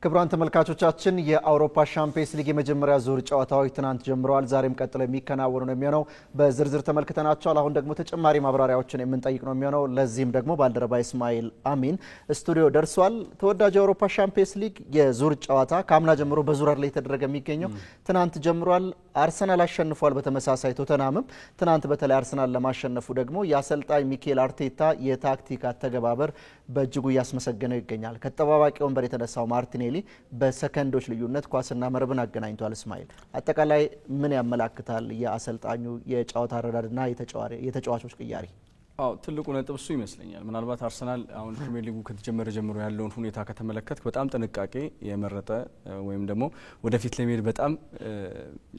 ክቡራን ተመልካቾቻችን የአውሮፓ ሻምፒዮንስ ሊግ የመጀመሪያ ዙር ጨዋታዎች ትናንት ጀምረዋል። ዛሬም ቀጥለው የሚከናወኑ ነው የሚሆነው። በዝርዝር ተመልክተናቸዋል። አሁን ደግሞ ተጨማሪ ማብራሪያዎችን የምንጠይቅ ነው የሚሆነው። ለዚህም ደግሞ ባልደረባ ኢስማኤል አሚን ስቱዲዮ ደርሷል። ተወዳጁ የአውሮፓ ሻምፒዮንስ ሊግ የዙር ጨዋታ ከአምና ጀምሮ በዙር ላይ የተደረገ የሚገኘው ትናንት ጀምሯል። አርሰናል አሸንፏል። በተመሳሳይ ቶተናምም ትናንት በተለይ አርሰናል ለማሸነፉ ደግሞ የአሰልጣኝ ሚኬል አርቴታ የታክቲክ አተገባበር በእጅጉ እያስመሰገነው ይገኛል። ከተጠባባቂ ወንበር የተነሳው ማርቲኔሊ በሰከንዶች ልዩነት ኳስና መረብን አገናኝቷል። እስማኤል አጠቃላይ ምን ያመላክታል የአሰልጣኙ የጨዋታ አረዳድና የተጫዋቾች ቅያሪ? ትልቁ ነጥብ እሱ ይመስለኛል። ምናልባት አርሰናል አሁን ፕሪሚየር ሊጉ ከተጀመረ ጀምሮ ያለውን ሁኔታ ከተመለከተ በጣም ጥንቃቄ የመረጠ ወይም ደግሞ ወደፊት ለመሄድ በጣም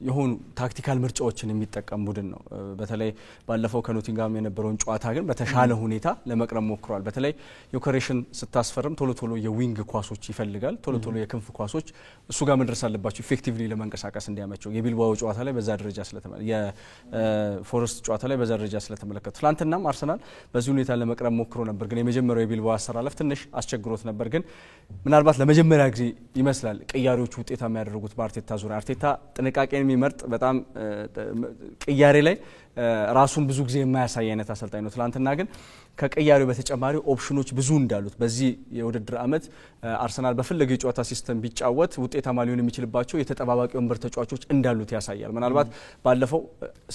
የሆኑ ታክቲካል ምርጫዎችን የሚጠቀም ቡድን ነው። በተለይ ባለፈው ከኖቲንጋም የነበረውን ጨዋታ ግን በተሻለ ሁኔታ ለመቅረብ ሞክሯል። በተለይ ዮከሬሽን ስታስፈርም ቶሎ የዊንግ ኳሶች ይፈልጋል። ቶሎ የክንፍ ኳሶች እሱ ጋር መድረስ አለባቸው ኢፌክቲቭሊ ለመንቀሳቀስ እንዲያመቸው። የቢልባኦ ጨዋታ ላይ በዛ ደረጃ የፎረስት ጨዋታ ላይ በዛ ደረጃ ስለተመለከቱ ትላንትናም አርሰናል በዚህ ሁኔታ ለመቅረብ ሞክሮ ነበር። ግን የመጀመሪያው የቢልባኦ አሰላለፍ ትንሽ አስቸግሮት ነበር። ግን ምናልባት ለመጀመሪያ ጊዜ ይመስላል ቅያሬዎቹ ውጤታማ ያደረጉት በአርቴታ ዙሪያ። አርቴታ ጥንቃቄን የሚመርጥ በጣም ቅያሬ ላይ ራሱን ብዙ ጊዜ የማያሳይ አይነት አሰልጣኝ ነው። ትላንትና ግን ከቅያሬው በተጨማሪ ኦፕሽኖች ብዙ እንዳሉት በዚህ የውድድር ዓመት አርሰናል በፈለገው የጨዋታ ሲስተም ቢጫወት ውጤታማ ሊሆን የሚችልባቸው የተጠባባቂ ወንበር ተጫዋቾች እንዳሉት ያሳያል። ምናልባት ባለፈው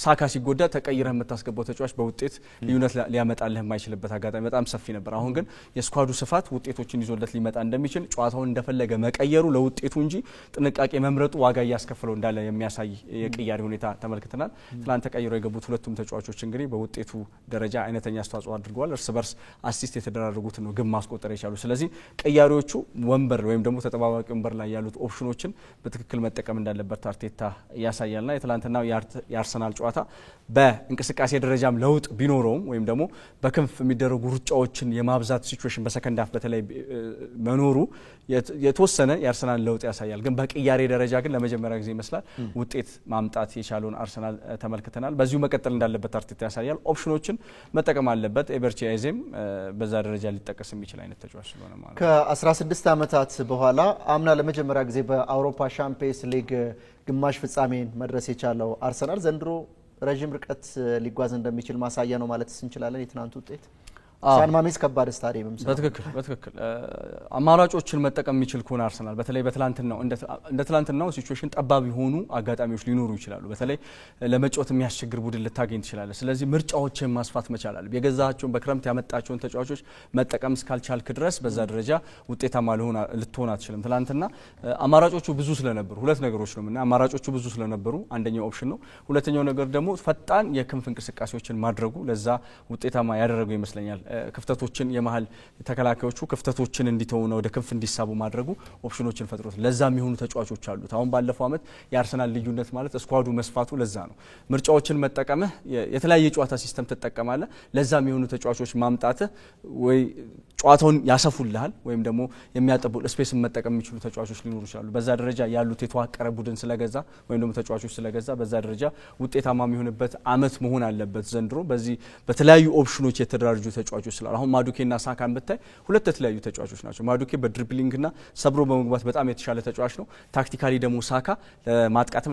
ሳካ ሲጎዳ ተቀይረህ የምታስገባው ተጫዋች በውጤት ልዩነት ሊያመጣልህ የማይችልበት አጋጣሚ በጣም ሰፊ ነበር። አሁን ግን የስኳዱ ስፋት ውጤቶችን ይዞለት ሊመጣ እንደሚችል ጨዋታውን እንደፈለገ መቀየሩ ለውጤቱ እንጂ ጥንቃቄ መምረጡ ዋጋ እያስከፈለው እንዳለ የሚያሳይ የቅያሬ ሁኔታ ተመልክተናል። ትላንት ተቀይረው የገቡት ሁለቱም ተጫዋቾች እንግዲህ በውጤቱ ደረጃ አይነተኛ አስተዋጽኦ አድርገዋል። እርስ በርስ አሲስት የተደራረጉት ነው ግን ማስቆጠር የቻሉ። ስለዚህ ቅያሬዎቹ ወንበር ወይም ደግሞ ተጠባባቂ ወንበር ላይ ያሉት ኦፕሽኖችን በትክክል መጠቀም እንዳለበት አርቴታ ያሳያልና የትላንትናው የአርሰናል ጨዋታ በእንቅስቃሴ ደረጃም ለውጥ ቢኖረውም ወይም ደግሞ በክንፍ የሚደረጉ ሩጫዎችን የማብዛት ሲቹዌሽን በሰከንድ ሃፍ በተለይ መኖሩ የተወሰነ የአርሰናል ለውጥ ያሳያል። ግን በቅያሬ ደረጃ ግን ለመጀመሪያ ጊዜ ይመስላል ውጤት ማምጣት የቻለውን አርሰናል ተመልክተናል። በዚሁ መቀጠል እንዳለበት አርቴታ ያሳያል። ኦፕሽኖችን መጠቀም አለበት። ኤቨርቺ አይዜም በዛ ደረጃ ሊጠቀስ የሚችል አይነት ተጫዋች ስለሆነ ማለት ከ16 ዓመታት በኋላ አምና ለመጀመሪያ ጊዜ በአውሮፓ ሻምፒዮንስ ሊግ ግማሽ ፍጻሜን መድረስ የቻለው አርሰናል ዘንድሮ ረጅም ርቀት ሊጓዝ እንደሚችል ማሳያ ነው ማለት እንችላለን። የትናንቱ ውጤት ሳን ማሜስ ከባድ ስታዲየም በትክክል አማራጮችን መጠቀም የሚችል ከሆነ አርሰናል በተለይ በትላንትናው እንደ ትላንትናው ሲቹዌሽን ጠባብ የሆኑ አጋጣሚዎች ሊኖሩ ይችላሉ። በተለይ ለመጫወት የሚያስቸግር ቡድን ልታገኝ ትችላለህ። ስለዚህ ምርጫዎችን ማስፋት መቻል አለብህ። የገዛቸውን በክረምት ያመጣቸውን ተጫዋቾች መጠቀም እስካልቻልክ ድረስ በዛ ደረጃ ውጤታማ ልትሆን አትችልም። ትላንትና አማራጮቹ ብዙ ስለነበሩ ሁለት ነገሮች ነው እና አማራጮቹ ብዙ ስለነበሩ አንደኛው ኦፕሽን ነው። ሁለተኛው ነገር ደግሞ ፈጣን የክንፍ እንቅስቃሴዎችን ማድረጉ ለዛ ውጤታማ ያደረገው ይመስለኛል። ክፍተቶችን የመሃል ተከላካዮቹ ክፍተቶችን እንዲተውና ወደ ክንፍ እንዲሳቡ ማድረጉ ኦፕሽኖችን ፈጥሮት ለዛ የሚሆኑ ተጫዋቾች አሉት። አሁን ባለፈው አመት የአርሰናል ልዩነት ማለት ስኳዱ መስፋቱ ለዛ ነው። ምርጫዎችን መጠቀምህ የተለያየ ጨዋታ ሲስተም ተጠቀማለህ። ለዛ የሚሆኑ ተጫዋቾች ማምጣትህ ወይ ጨዋታውን ያሰፉልሃል ወይም ደግሞ የሚያጠቡ ስፔስን መጠቀም የሚችሉ ተጫዋቾች ሊኖሩ ይችላሉ። በዛ ደረጃ ያሉት የተዋቀረ ቡድን ስለገዛ ወይም ደግሞ ተጫዋቾች ስለገዛ በዛ ደረጃ ውጤታማ የሚሆንበት አመት መሆን አለበት ዘንድሮ በዚህ በተለያዩ ኦፕሽኖች የተደራጁ ተጫዋቾች ስላሉ። አሁን ማዱኬና ሳካን ብታይ ሁለት የተለያዩ ተጫዋቾች ናቸው። ማዱኬ በድሪብሊንግና ሰብሮ በመግባት በጣም የተሻለ ተጫዋች ነው። ታክቲካሊ ደግሞ ሳካ ለማጥቃትም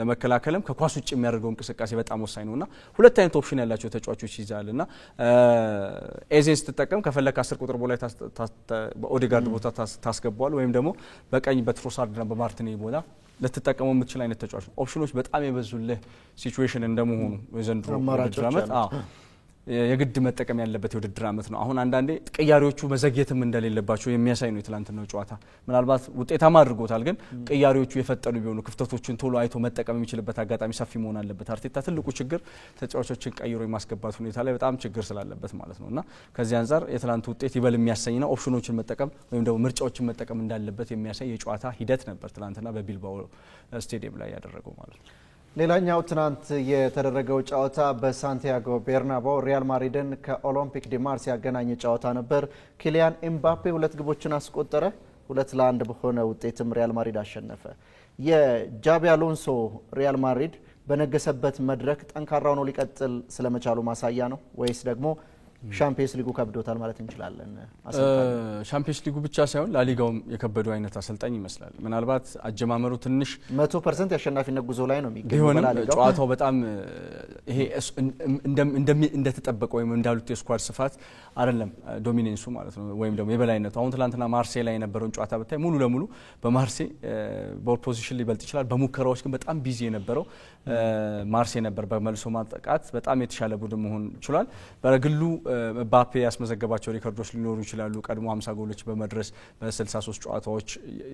ለመከላከልም ከኳስ ውጭ የሚያደርገው እንቅስቃሴ በጣም ወሳኝ ነውና ሁለት አይነት ኦፕሽን ያላቸው ተጫዋቾች ይዛልና ኤዜን ስትጠቀም ከፈለክ 10 ቁጥር ቦላ በኦዴጋርድ ቦታ ታስገባዋል ወይም ደግሞ በቀኝ በትሮሳርድና በማርቲኔሊ ቦታ ለተጠቀመው የምትችል አይነት ተጫዋች። ኦፕሽኖች በጣም የበዙልህ ሲቹዌሽን እንደመሆኑ የዘንድሮ ውድድር ዓመት የግድ መጠቀም ያለበት የውድድር ዓመት ነው። አሁን አንዳንዴ ቅያሬዎቹ መዘግየትም እንደሌለባቸው የሚያሳይ ነው የትላንትናው ጨዋታ። ምናልባት ውጤታማ አድርጎታል ግን ቅያሬዎቹ የፈጠኑ ቢሆኑ ክፍተቶችን ቶሎ አይቶ መጠቀም የሚችልበት አጋጣሚ ሰፊ መሆን አለበት። አርቴታ ትልቁ ችግር ተጫዋቾችን ቀይሮ የማስገባት ሁኔታ ላይ በጣም ችግር ስላለበት ማለት ነውና ከዚህ አንፃር የትላንቱ ውጤት ይበል የሚያሰኝና ኦፕሽኖችን መጠቀም ወይም ደግሞ ምርጫዎችን መጠቀም እንዳለበት የሚያሳይ የጨዋታ ሂደት ነበር ትላንትና በቢልባኦ ስቴዲየም ላይ ያደረገው ማለት ነው። ሌላኛው ትናንት የተደረገው ጨዋታ በሳንቲያጎ ቤርናባው ሪያል ማድሪድን ከኦሎምፒክ ዲ ማርስ ያገናኘ ጨዋታ ነበር። ኪሊያን ኤምባፔ ሁለት ግቦችን አስቆጠረ። 2-1 በሆነ ውጤትም ሪያል ማድሪድ አሸነፈ። የጃቢ አሎንሶ ሪያል ማድሪድ በነገሰበት መድረክ ጠንካራ ሆኖ ሊቀጥል ስለመቻሉ ማሳያ ነው ወይስ ደግሞ ሻምፒየንስ ሊጉ ከብዶታል ማለት እንችላለን። ሻምፒየንስ ሊጉ ብቻ ሳይሆን ላሊጋውም የከበደው አይነት አሰልጣኝ ይመስላል። ምናልባት አጀማመሩ ትንሽ 100% ያሸናፊነት ጉዞ ላይ ነው የሚገኘው ቢሆንም በላሊጋው ጨዋታው በጣም ይሄ እንደተጠበቀው ወይም እንዳሉት የስኳድ ስፋት አይደለም ዶሚኔንሱ ማለት ነው ወይም ደግሞ የበላይነቱ። አሁን ትላንትና ማርሴይ ላይ የነበረውን ጨዋታ ብታይ ሙሉ ለሙሉ በማርሴይ ቦል ፖዚሽን ሊበልጥ ይችላል። በሙከራዎች ግን በጣም ቢዚ የነበረው ማርሴይ ነበር። በመልሶ ማጥቃት በጣም የተሻለ ቡድን መሆን ይችላል። በግሉ ባፔ ያስመዘገባቸው ሪከርዶች ሊኖሩ ይችላሉ። ቀድሞ 50 ጎሎች በመድረስ በ63 ጨዋታዎች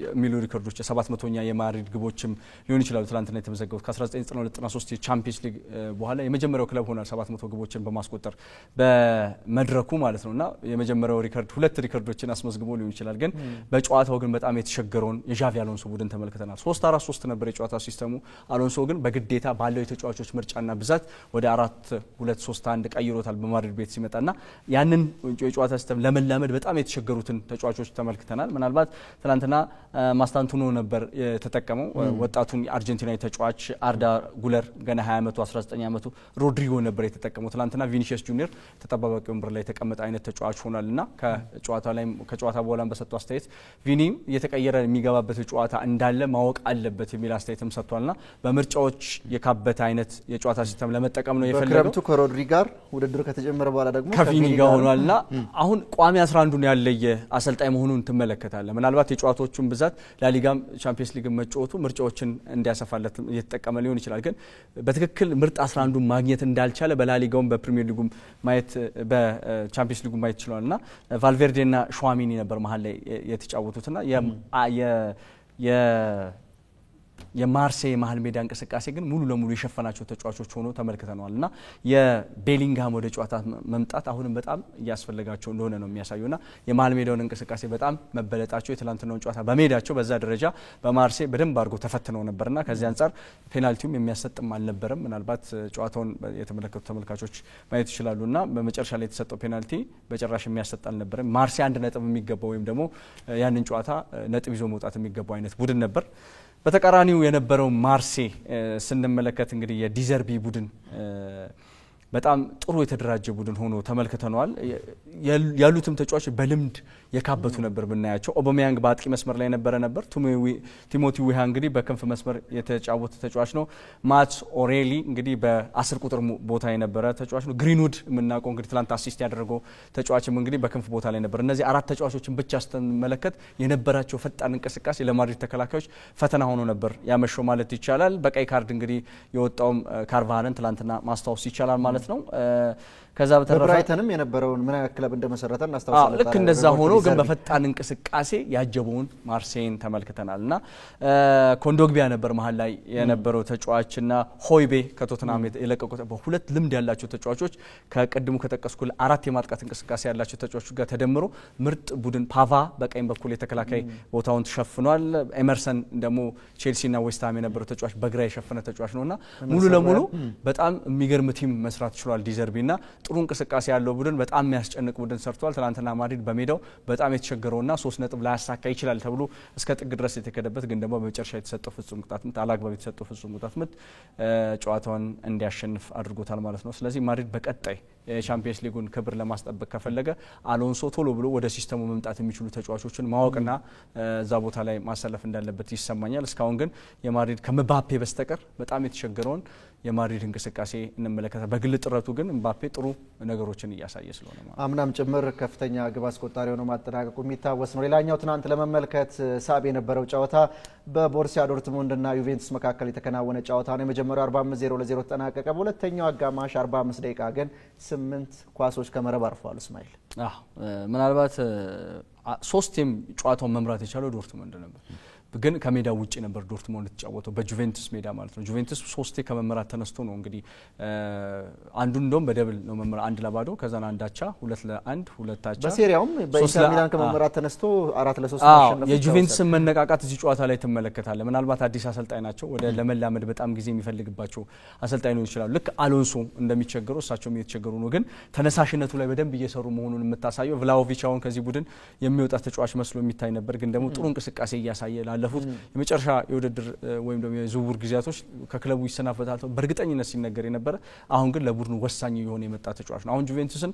የሚሉ ሪከርዶች 700ኛ የማድሪድ ግቦችም ሊሆን ይችላሉ። ትላንትና የተመዘገቡት ከ1992-93 የቻምፒየንስ ሊግ በኋላ የመጀመሪያው ክለብ ሆኗል 700 ግቦችን በማስቆጠር በመድረኩ ማለት ነውና የመጀመሪያው ሪከርድ ሁለት ሪከርዶችን አስመዝግቦ ሊሆን ይችላል። ግን በጨዋታው ግን በጣም የተቸገረውን የዣቪ አሎንሶ ቡድን ተመልክተናል። 3-4-3 ነበር የጨዋታ ሲስተሙ። አሎንሶ ግን በግዴታ ባለው የተጫዋቾች ምርጫና ብዛት ወደ 4-2-3-1 ቀይሮታል በማድሪድ ቤት ሲመጣና ያንን የጨዋታ ሲስተም ለመላመድ በጣም የተቸገሩትን ተጫዋቾች ተመልክተናል። ምናልባት ትላንትና ማስታንቱኖ ነበር የተጠቀመው ወጣቱን የአርጀንቲናዊ ተጫዋች አርዳ ጉለር ገና 20 ዓመቱ 19 ዓመቱ ሮድሪጎ ነበር የተጠቀመው። ትላንትና ቪኒሲየስ ጁኒየር ተጠባባቂ ወንበር ላይ የተቀመጠ አይነት ተጫዋች ሆኗልና ከጨዋታ በኋላ በሰጠው አስተያየት ቪኒ እየተቀየረ የሚገባበት ጨዋታ እንዳለ ማወቅ አለበት የሚል አስተያየትም ሰጥቷልና በምርጫዎች የካበተ አይነት የጨዋታ ሲስተም ለመጠቀም ነው የፈለገው። በክረምቱ ከሮድሪ ጋር ውድድር ከተጀመረ በኋላ ደግሞ ከቪኒ ጋር ሆኗልና አሁን ቋሚ 11ን ያለየ አሰልጣኝ መሆኑን ትመለከታለህ። ምናልባት የጨዋታዎቹን ብዛት ላሊጋም ቻምፒየንስ ሊግ መጫወቱ ምርጫዎችን እንዲያሰፋለት እየተጠቀመ ሊሆን ይችላል። ግን በትክክል ምርጥ 11ን ማግኘት እንዳልቻለ በላሊጋውም በፕሪሚየር ሊጉም ማየት በቻምፒየንስ ሊጉ ማየት ይችላልና ቫልቬርዴና ሹዋሚኒ ነበር መሀል ላይ የተጫወቱትና የማርሴይ መሀል ሜዳ እንቅስቃሴ ግን ሙሉ ለሙሉ የሸፈናቸው ተጫዋቾች ሆኖ ተመልክተናልና የቤሊንግሃም ወደ ጨዋታ መምጣት አሁንም በጣም እያስፈልጋቸው እንደሆነ ነው የሚያሳዩና የመሀል ሜዳውን እንቅስቃሴ በጣም መበለጣቸው የትላንትናውን ጨዋታ በሜዳቸው በዛ ደረጃ በማርሴይ በደንብ አድርገው ተፈትነው ነበርና ከዚህ አንጻር ፔናልቲውም የሚያሰጥም አልነበረም። ምናልባት ጨዋታውን የተመለከቱ ተመልካቾች ማየት ይችላሉና በመጨረሻ ላይ የተሰጠው ፔናልቲ በጭራሽ የሚያሰጥ አልነበረም። ማርሴይ 1 ነጥብ የሚገባው ወይም ደግሞ ያንን ጨዋታ ነጥብ ይዞ መውጣት የሚገባው አይነት ቡድን ነበር። በተቃራኒው የነበረው ማርሴይ ስንመለከት እንግዲህ የዲዘርቢ ቡድን በጣም ጥሩ የተደራጀ ቡድን ሆኖ ተመልክተናል። ያሉትም ተጫዋቾች በልምድ የካበቱ ነበር ብናያቸው። ኦባሜያንግ በአጥቂ መስመር ላይ ነበር። ቲሞቲ ዊሃ እንግዲህ በክንፍ መስመር የተጫወተ ተጫዋች ነው። ማት ኦሬሊ እንግዲህ በ10 ቁጥር ቦታ የነበረ ተጫዋች ነው። ግሪንውድ የምናውቀው እንግዲህ ትላንት አሲስት ያደረገው ተጫዋችም እንግዲህ በክንፍ ቦታ ላይ ነበር። እነዚህ አራት ተጫዋቾችን ብቻ ስትመለከት የነበራቸው ፈጣን እንቅስቃሴ ለማድሪድ ተከላካዮች ፈተና ሆኖ ነበር ያመሸው ማለት ይቻላል። በቀይ ካርድ እንግዲህ የወጣውም ካርቫሃልን ትላንትና ማስታወስ ይቻላል ማለት ነው። ከዛ በተረፈ ብራይተንም የነበረውን ምን ያክል ክለብ እንደመሰረተ እናስታውሳለን። ልክ እንደዛ ሆኖ ግን በፈጣን እንቅስቃሴ ያጀበውን ማርሴይን ተመልክተናልና ኮንዶግቢያ ነበር መሀል ላይ የነበረው ተጫዋችና ሆይቤ ከቶተንሃም የለቀቁት በሁለት ልምድ ያላቸው ተጫዋቾች ከቀድሙ ከጠቀስኩ አራት የማጥቃት እንቅስቃሴ ያላቸው ተጫዋቾች ጋር ተደምሮ ምርጥ ቡድን ፓቫ በቀኝ በኩል የተከላካይ ቦታውን ተሸፍኗል። ኤመርሰን ደግሞ ቼልሲና ዌስትሃም የነበረው ተጫዋች በግራ የሸፈነ ተጫዋች ነውና ሙሉ ለሙሉ በጣም የሚገርም ቲም መስራት ችሏል ዲዘርቢና ጥሩ እንቅስቃሴ ያለው ቡድን በጣም የሚያስጨንቅ ቡድን ሰርቷል። ትላንትና ማድሪድ በሜዳው በጣም የተቸገረውና 3 ነጥብ ላያሳካ ይችላል ተብሎ እስከ ጥግ ድረስ የተከደበት ግን ደግሞ በመጨረሻ የተሰጠው ፍጹም ቅጣት ምት አላግባብ የተሰጠው ፍጹም ቅጣት ምት ጨዋታውን እንዲያሸንፍ አድርጎታል ማለት ነው። ስለዚህ ማድሪድ በቀጣይ የቻምፒየንስ ሊጉን ክብር ለማስጠበቅ ከፈለገ አሎንሶ ቶሎ ብሎ ወደ ሲስተሙ መምጣት የሚችሉ ተጫዋቾችን ማወቅና እዛ ቦታ ላይ ማሰለፍ እንዳለበት ይሰማኛል። እስካሁን ግን የማድሪድ ከምባፔ በስተቀር በጣም የተቸገረውን የማድሪድ እንቅስቃሴ እንመለከታለን። በግል ጥረቱ ግን ምባፔ ጥሩ ነገሮችን እያሳየ ስለሆነ ማለት አምናም ጭምር ከፍተኛ ግብ አስቆጣሪ ሆኖ ማጠናቀቁ የሚታወስ ነው። ሌላኛው ትናንት ለመመልከት ሳቢ የነበረው ጨዋታ በቦሩሲያ ዶርትሙንድና ዩቬንቱስ መካከል የተከናወነ ጨዋታ ነው። የመጀመሪያው 45-0 ተጠናቀቀ። በሁለተኛው አጋማሽ 45 ደቂቃ ግን 8 ኳሶች ከመረብ አርፈዋል። እስማኤል ምናልባት 3ም ጨዋታውን መምራት የቻለው ዶርትሙንድ ነበር ግን ከሜዳ ውጪ ነበር ዶርትሙንድ የተጫወተው በጁቬንቱስ ሜዳ ማለት ነው። ጁቬንቱስ 3 ከመመራት ተነስቶ ነው እንግዲህ አንዱን እንደውም በደብል ነው መመራ 1-0 ከዛ 1-1 2-1 2-1 በሴሪያውም በኢንተር ሚላን ከመመራት ተነስቶ 4-3 ማሸነፍ የጁቬንቱስ መነቃቃት እዚህ ጨዋታ ላይ ትመለከታለህ። ምናልባት አዲስ አሰልጣኝ ናቸው ወደ ለመላመድ በጣም ጊዜ የሚፈልግባቸው አሰልጣኝ ነው ይችላል። ልክ አሎንሶ እንደሚቸገሩ እሳቸውም እየተቸገሩ ነው ግን ተነሳሽነቱ ላይ በደንብ እየሰሩ መሆኑን የምታሳየው ቭላሆቪች አሁን ከዚህ ቡድን የሚወጣ ተጫዋች መስሎ የሚታይ ነበር ግን ደግሞ ጥሩ እንቅስቃሴ እያሳየ ባለፉት የመጨረሻ የውድድር ወይም ደግሞ የዝውውር ጊዜያቶች ከክለቡ ይሰናበታል በእርግጠኝነት ሲነገር የነበረ አሁን ግን ለቡድኑ ወሳኝ የሆነ የመጣ ተጫዋች ነው። አሁን ጁቬንቱስን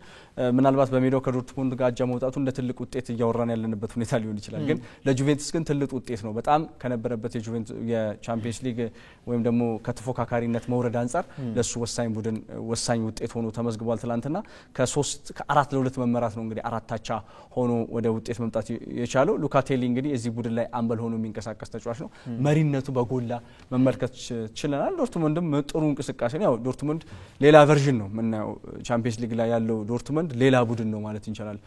ምናልባት በሜዳው ከዶርትሙንድ ጋር አጃ መውጣቱ እንደ ትልቅ ውጤት እያወራን ያለንበት ሁኔታ ሊሆን ይችላል። ግን ለጁቬንቱስ ግን ትልቅ ውጤት ነው። በጣም ከነበረበት የቻምፒየንስ ሊግ ወይም ደግሞ ከተፎካካሪነት መውረድ አንፃር ለሱ ወሳኝ ውጤት ሆኖ ተመዝግቧል። ትላንትና ከ4-2 መመራት ነው እንግዲህ 4 አቻ ሆኖ ወደ ውጤት መምጣት የቻለው። ሉካቴሊ እንግዲህ እዚህ ቡድን ላይ አምበል ሆኖ የሚንቀሳቀስ ተጫዋች ነው። መሪነቱ በጎላ መመልከት ችለናል። ዶርትሙንድም ጥሩ እንቅስቃሴ ነው። ያው ዶርትሙንድ ሌላ ቨርዥን ነው ምናየው። ቻምፒየንስ ሊግ ላይ ያለው ዶርትሙንድ ሌላ ቡድን ነው ማለት እንችላለን።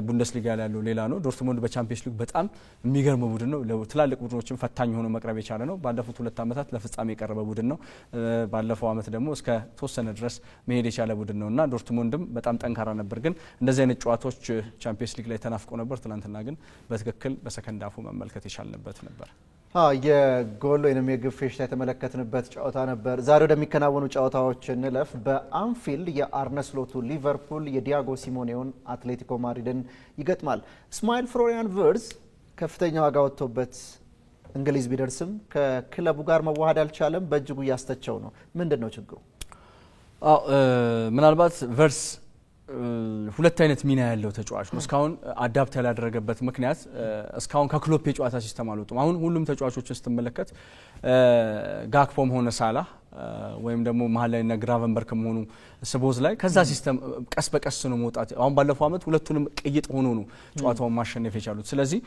ቡንደስሊጋ ላይ ያለው ሌላ ነው። ዶርትሙንድ በቻምፒየንስ ሊግ በጣም የሚገርም ቡድን ነው። ለትላልቅ ቡድኖችም ፈታኝ ሆኖ መቅረብ የቻለ ነው። ባለፉት 2 ዓመታት ለፍጻሜ የቀረበ ቡድን ነው። ባለፈው ዓመት ደግሞ እስከ ተወሰነ ድረስ መሄድ የቻለ ቡድን ነውና ዶርትሙንድም በጣም ጠንካራ ነበር። ግን እንደዚህ አይነት ጨዋታዎች ቻምፒየንስ ሊግ ላይ ተናፍቆ ነበር። ትናንትና ግን በትክክል በሰከንድ አፉ መመልከት የቻልንበት ነበር። የጎል ወይም የግብ ፌሽታ የተመለከትንበት ጨዋታ ነበር። ዛሬ ወደሚከናወኑ ጨዋታዎች እንለፍ። በአንፊልድ የአርነ ስሎቱ ሊቨርፑል የዲያጎ ሲሞኔውን አትሌቲኮ ማድሪድን ይገጥማል። እስማኤል ፍሎሪያን ቨርዝ ከፍተኛ ዋጋ ወጥቶበት እንግሊዝ ቢደርስም ከክለቡ ጋር መዋሃድ አልቻለም። በእጅጉ እያስተቸው ነው። ምንድን ነው ችግሩ? ምናልባት ቨርዝ ሁለት አይነት ሚና ያለው ተጫዋች ነው። እስካሁን አዳፕት ያላደረገበት ምክንያት እስካሁን ከክሎፕ የጨዋታ ሲስተም አልወጡም። አሁን ሁሉም ተጫዋቾችን ስትመለከት ጋክፖም ሆነ ሳላህ ወይም ደግሞ መሀል ላይ እና ግራቨንበርክም ሆኑ ስቦዝ ላይ ከዛ ሲስተም ቀስ በቀስ ነው መውጣት። አሁን ባለፈው ዓመት ሁለቱንም ቅይጥ ሆኖ ነው ጨዋታውን ማሸነፍ የቻሉት። ስለዚህ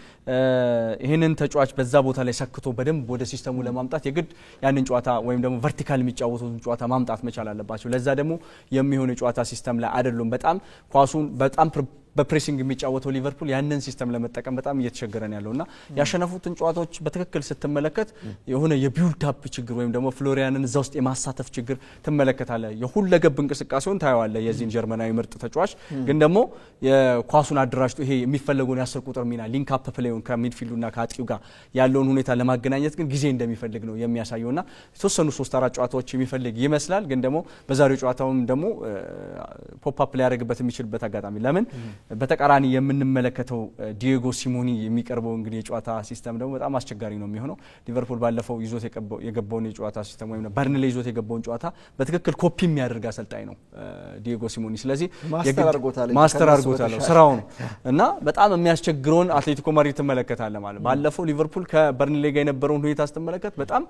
ይህንን ተጫዋች በዛ ቦታ ላይ ሰክቶ በደንብ ወደ ሲስተሙ ለማምጣት የግድ ያንን ጨዋታ ወይም ደግሞ ቨርቲካል የሚጫወቱትን ጨዋታ ማምጣት መቻል አለባቸው። ለዛ ደግሞ የሚሆን የጨዋታ ሲስተም ላይ አይደሉም። በጣም ኳሱን በጣም በፕሬሲንግ የሚጫወተው ሊቨርፑል ያንን ሲስተም ለመጠቀም በጣም እየተቸገረን ያለውና ያሸነፉትን ጨዋታዎች በትክክል ስትመለከት የሆነ የቢልድ አፕ ችግር ወይም ደግሞ ፍሎሪያንን እዛ ውስጥ የማሳተፍ ችግር ትመለከታለህ። የሁለገብ እንቅስቃሴውን ታየዋለህ የዚህን ጀርመናዊ ምርጥ ተጫዋች። ግን ደግሞ የኳሱን አደራጅቶ ይሄ የሚፈልገውን የ10 ቁጥር ሚና ሊንክ አፕ ፕሌውን ከሚድፊልዱና ከአጥቂው ጋር ያለውን ሁኔታ ለማገናኘት ግን ጊዜ እንደሚፈልግ ነው የሚያሳየውና የተወሰኑ 3-4 ጨዋታዎች የሚፈልግ ይመስላል። ግን ደግሞ በዛሬው ጨዋታውም ደግሞ ፖፕ አፕ ሊያደርግበት የሚችልበት አጋጣሚ ለምን በተቃራኒ የምንመለከተው ዲየጎ ሲሞኒ የሚቀርበው እንግዲህ የጨዋታ ሲስተም ደግሞ በጣም አስቸጋሪ ነው የሚሆነው። ሊቨርፑል ባለፈው ይዞት የገባውን የጨዋታ ሲስተም ወይም በርንሌ ይዞት የገባውን ጨዋታ በትክክል ኮፒ የሚያደርግ አሰልጣኝ ነው ዲየጎ ሲሞኒ። ስለዚህ ማስተር አድርጎታል ስራው ነው እና በጣም የሚያስቸግረውን አትሌቲኮ ማድሪድ ትመለከታለህ ማለት ባለፈው ሊቨርፑል ከበርንሌ ጋር የነበረውን ሁኔታ ስትመለከት በጣም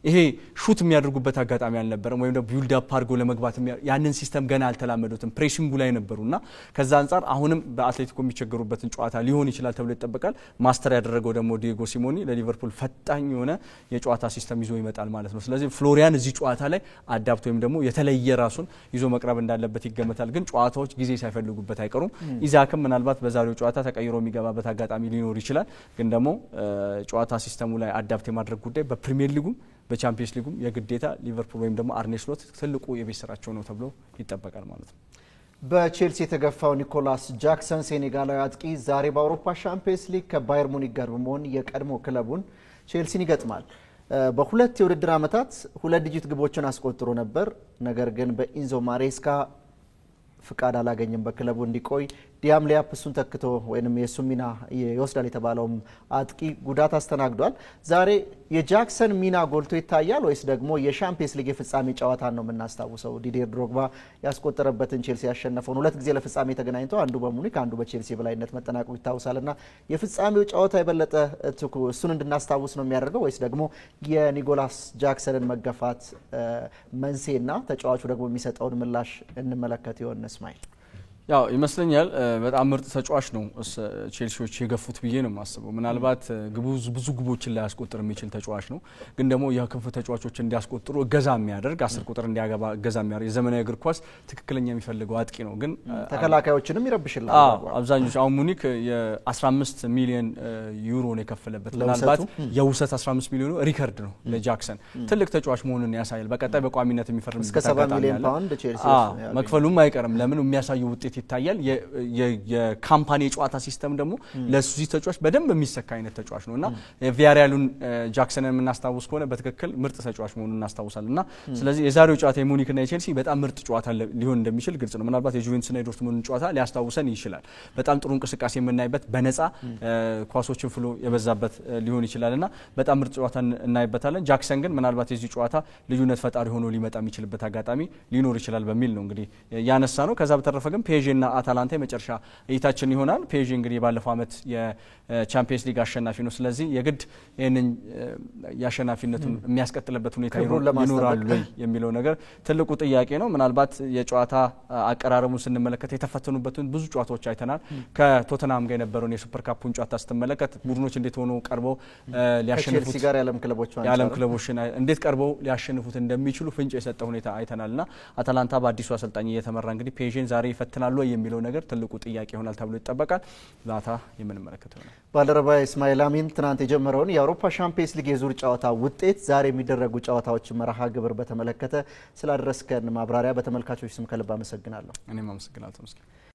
ይሄ ሹት የሚያደርጉበት አጋጣሚ አልነበረም ወይም ደግሞ ቢልድ አፕ አድርገው ለመግባት ያንን ሲስተም ገና አልተላመዱትም። ፕሬሲንጉ ላይ ነበሩና ከዛ አንፃር አሁንም በአትሌቲኮ የሚቸገሩበትን ጨዋታ ሊሆን ይችላል ተብሎ ይጠበቃል። ማስተር ያደረገው ደግሞ ዲየጎ ሲሞኒ ለሊቨርፑል ፈጣኝ የሆነ የጨዋታ ሲስተም ይዞ ይመጣል ማለት ነው። ስለዚህ ፍሎሪያን እዚህ ጨዋታ ላይ አዳፕት ወይም ደግሞ የተለየ ራሱን ይዞ መቅረብ እንዳለበት ይገመታል። ግን ጨዋታዎች ጊዜ ሳይፈልጉበት አይቀሩም። ኢዛክም ምናልባት በዛሬው ጨዋታ ተቀይሮ የሚገባበት አጋጣሚ ሊኖር ይችላል። ግን ደግሞ ጨዋታ ሲስተሙ ላይ አዳፕት የማድረግ ጉዳይ በፕሪሚየር ሊጉም በቻምፒየንስ ሊጉም የግዴታ ሊቨርፑል ወይም ደግሞ አርኔ ስሎት ትልቁ የቤት ስራቸው ነው ተብሎ ይጠበቃል ማለት ነው። በቼልሲ የተገፋው ኒኮላስ ጃክሰን ሴኔጋላዊ አጥቂ ዛሬ በአውሮፓ ሻምፒየንስ ሊግ ከባየር ሙኒክ ጋር በመሆን የቀድሞ ክለቡን ቼልሲን ይገጥማል። በሁለት የውድድር ዓመታት 2 ዲጂት ግቦችን አስቆጥሮ ነበር። ነገር ግን በኢንዞ ማሬስካ ፍቃድ አላገኘም በክለቡ እንዲቆይ። ዲያም ሊያፕ እሱን ተክቶ ወይም የሱ ሚና ይወስዳል የተባለውም አጥቂ ጉዳት አስተናግዷል። ዛሬ የጃክሰን ሚና ጎልቶ ይታያል ወይስ ደግሞ የሻምፒየንስ ሊግ የፍጻሜ ጨዋታን ነው የምናስታውሰው? ዲዲር ድሮግባ ያስቆጠረበትን ቼልሲ ያሸነፈውን 2 ጊዜ ለፍጻሜ ተገናኝተው አንዱ በሙኒክ አንዱ በቼልሲ በላይነት መጠናቀቁ ይታወሳልና የፍጻሜው ጨዋታ የበለጠ እሱን እንድናስታውስ ነው የሚያደርገው ወይስ ደግሞ የኒኮላስ ጃክሰንን መገፋት መንስኤና ተጫዋቹ ደግሞ የሚሰጠውን ምላሽ እንመለከት ይሆን? እስማኤል ያው ይመስለኛል በጣም ምርጥ ተጫዋች ነው ቼልሲዎች የገፉት ብዬ ነው የማስበው። ምናልባት ብዙ ግቦችን ላይ ያስቆጥር የሚችል ተጫዋች ነው። ግን ደግሞ የክንፍ ተጫዋቾች እንዲያስቆጥሩ እገዛ የሚያደርግ 10 ቁጥር እንዲያገባ እገዛ የሚያደርግ የዘመናዊ እግር ኳስ ትክክለኛ የሚፈልገው አጥቂ ነው። ግን ተከላካዮችንም ይረብሽላል። አብዛኞቹ አሁን ሙኒክ የ15 ሚሊዮን ዩሮ ነው የከፈለበት። ምናልባት የውሰት 15 ሚሊዮን ሪከርድ ነው ለጃክሰን። ትልቅ ተጫዋች መሆኑን ያሳያል። በቀጣይ በቋሚነት የሚፈርም እስከ 7 ሚሊዮን ፓውንድ ቼልሲ መክፈሉም አይቀርም። ለምን የሚያሳየው ውጤት ውጤት ይታያል። የካምፓኒ የጨዋታ ሲስተም ደግሞ ለዚህ ተጫዋች በደንብ የሚሰካ አይነት ተጫዋች ነውና ቪያሪያሉን ጃክሰንን የምናስታውስ ከሆነ በትክክል ምርጥ ተጫዋች መሆኑን እናስታውሳለንና ስለዚህ የዛሬው ጨዋታ የሙኒክና የቼልሲ በጣም ምርጥ ጨዋታ ሊሆን እንደሚችል ግልጽ ነው። ምናልባት የጁቬንቱስና የዶርትሙንድን ጨዋታ ሊያስታውሰን ይችላል። በጣም ጥሩ እንቅስቃሴ የምናይበት በነፃ ኳሶችን ፍሎ የበዛበት ሊሆን ይችላልና በጣም ምርጥ ጨዋታ እናይበታለን። ጃክሰን ግን ምናልባት የዚህ ጨዋታ ልዩነት ፈጣሪ ሆኖ ሊመጣ የሚችልበት አጋጣሚ ሊኖር ይችላል በሚል ነው እንግዲህ ያነሳ ነው። ከዛ በተረፈ ግን ፔዤና አታላንታ የመጨረሻ እይታችን ይሆናል። ፔዤ እንግዲህ ባለፈው ዓመት የቻምፒየንስ ሊግ አሸናፊ ነው። ስለዚህ የግድ ይሄንን ያሸናፊነቱን የሚያስቀጥልበት ሁኔታ ይኖራል ወይ የሚለው ነገር ትልቁ ጥያቄ ነው። ምናልባት የጨዋታ አቀራረቡን ስንመለከት የተፈተኑበትን ብዙ ጨዋታዎች አይተናል። ከቶተንሃም ጋር የነበረውን የሱፐር ካፑን ጨዋታ ስትመለከት ቡድኖች እንዴት ሆነው ቀርበው ሊያሸንፉት ጋር የዓለም ክለቦችን እንዴት ቀርበው ሊያሸንፉት እንደሚችሉ ፍንጭ የሰጠ ሁኔታ አይተናልና አታላንታ በአዲሱ አሰልጣኝ እየተመራ እንግዲህ ፔዤን ዛሬ ይፈትናሉ የሚለው ነገር ትልቁ ጥያቄ ይሆናል ተብሎ ይጠበቃል። ዛታ የምንመለከተው ነው። ባልደረባ ኢስማኤል አሚን ትናንት የጀመረውን የአውሮፓ ሻምፒየንስ ሊግ የዙር ጨዋታ ውጤት፣ ዛሬ የሚደረጉ ጨዋታዎች መርሃ ግብር በተመለከተ ስላደረስከን ማብራሪያ በተመልካቾች ስም ከልብ አመሰግናለሁ። እኔም አመሰግናለሁ።